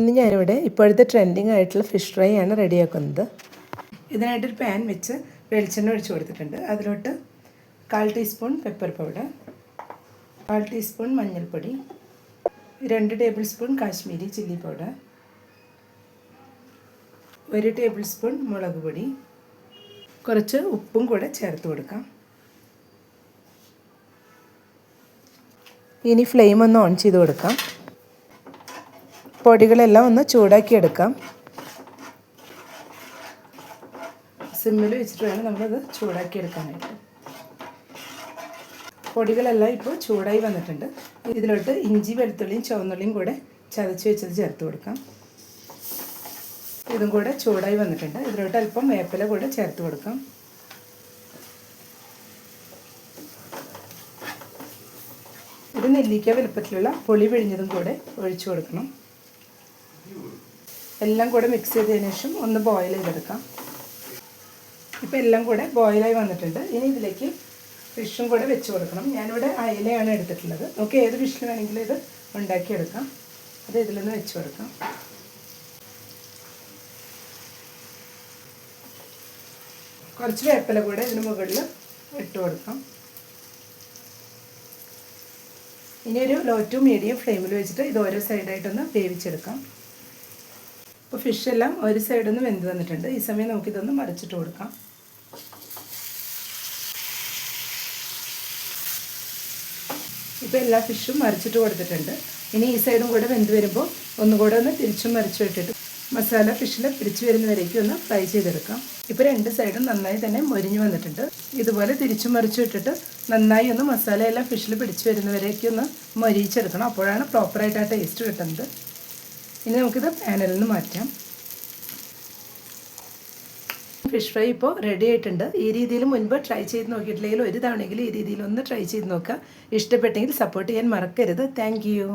ഇന്ന് ഞാനിവിടെ ഇപ്പോഴത്തെ ട്രെൻഡിങ് ആയിട്ടുള്ള ഫിഷ് ഫ്രൈ ആണ് റെഡിയാക്കുന്നത്. ഇതിനായിട്ടൊരു പാൻ വെച്ച് വെളിച്ചെണ്ണ ഒഴിച്ച് കൊടുത്തിട്ടുണ്ട്. അതിലോട്ട് 1/4 ടീസ്പൂൺ പെപ്പർ പൗഡർ, 1/4 ടീസ്പൂൺ മഞ്ഞൾപ്പൊടി, 2 table spoon Kashmiri chilli powder, 1 table spoon മുളക് പൊടി, കുറച്ച് ഉപ്പും കൂടെ ചേർത്ത് കൊടുക്കാം. ഇനി ഫ്ലെയിം ഒന്ന് ഓൺ ചെയ്ത് കൊടുക്കാം. പൊടികളെല്ലാം ഒന്ന് ചൂടാക്കിയെടുക്കാം. സിമ്മിൽ വെച്ചിട്ട് വേണം നമ്മളത് ചൂടാക്കിയെടുക്കാനായിട്ട്. പൊടികളെല്ലാം ഇപ്പോൾ ചൂടായി വന്നിട്ടുണ്ട്. ഇതിലോട്ട് ഇഞ്ചി, വെളുത്തുള്ളിയും ചുവന്നുള്ളിയും കൂടെ ചതച്ച് വെച്ചത് ചേർത്ത് കൊടുക്കാം. ഇതും കൂടെ ചൂടായി വന്നിട്ടുണ്ട്. ഇതിലോട്ട് അല്പം വേപ്പില കൂടെ ചേർത്ത് കൊടുക്കാം. ഒരു നെല്ലിക്ക വലുപ്പത്തിലുള്ള പുളി പിഴിഞ്ഞതും കൂടെ ഒഴിച്ചു കൊടുക്കണം. എല്ലാം കൂടെ മിക്സ് ചെയ്തതിന് ശേഷം ഒന്ന് ബോയിൽ ചെയ്തെടുക്കാം. ഇപ്പോൾ എല്ലാം കൂടെ ബോയിലായി വന്നിട്ടുണ്ട്. ഇനി ഇതിലേക്ക് ഫിഷും കൂടെ വെച്ച് കൊടുക്കണം. ഞാനിവിടെ അയലയാണ് എടുത്തിട്ടുള്ളത്. നമുക്ക് ഏത് ഫിഷിൽ വേണമെങ്കിലും ഇത് ഉണ്ടാക്കിയെടുക്കാം. അത് ഇതിലൊന്ന് വെച്ച് കൊടുക്കാം. കുറച്ച് വേപ്പില കൂടെ ഇതിന് മുകളിൽ ഇട്ട് കൊടുക്കാം. ഇനി ഒരു ലോ ടു മീഡിയം ഫ്ലെയിമിൽ വെച്ചിട്ട് ഇത് ഓരോ സൈഡായിട്ടൊന്ന് വേവിച്ചെടുക്കാം. ഇപ്പോൾ ഫിഷെല്ലാം ഒരു സൈഡൊന്ന് വെന്ത് വന്നിട്ടുണ്ട്. ഈ സമയം നമുക്കിതൊന്ന് മറിച്ചിട്ട് കൊടുക്കാം. ഇപ്പോൾ എല്ലാ ഫിഷും മറിച്ചിട്ട് കൊടുത്തിട്ടുണ്ട്. ഇനി ഈ സൈഡും കൂടെ വെന്ത് വരുമ്പോൾ ഒന്നുകൂടെ ഒന്ന് തിരിച്ചും മറിച്ചും ഇട്ടിട്ട് മസാല ഫിഷിൽ പിടിച്ചു വരുന്നവരേക്കും ഒന്ന് ഫ്രൈ ചെയ്തെടുക്കാം. ഇപ്പോൾ 2 സൈഡും നന്നായി തന്നെ മൊരിഞ്ഞ് വന്നിട്ടുണ്ട്. ഇതുപോലെ തിരിച്ചും മറിച്ചും ഇട്ടിട്ട് നന്നായി ഒന്ന് മസാലയെല്ലാം ഫിഷിൽ പിടിച്ചു വരുന്നവരേക്കും ഒന്ന് മൊരിയിച്ചെടുക്കണം. അപ്പോഴാണ് പ്രോപ്പറായിട്ട് ആ ടേസ്റ്റ് കിട്ടുന്നത്. ഇനി നമുക്കിത് പാനിൽ നിന്ന് മാറ്റാം. ഫിഷ് ഫ്രൈ ഇപ്പോൾ റെഡി ആയിട്ടുണ്ട്. ഈ രീതിയിൽ മുൻപ് ട്രൈ ചെയ്ത് നോക്കിയിട്ടില്ലെങ്കിൽ ഒരു തവണയെങ്കിലും ഈ രീതിയിൽ ഒന്ന് ട്രൈ ചെയ്ത് നോക്കുക. ഇഷ്ടപ്പെട്ടെങ്കിൽ സപ്പോർട്ട് ചെയ്യാൻ മറക്കരുത്. Thank you.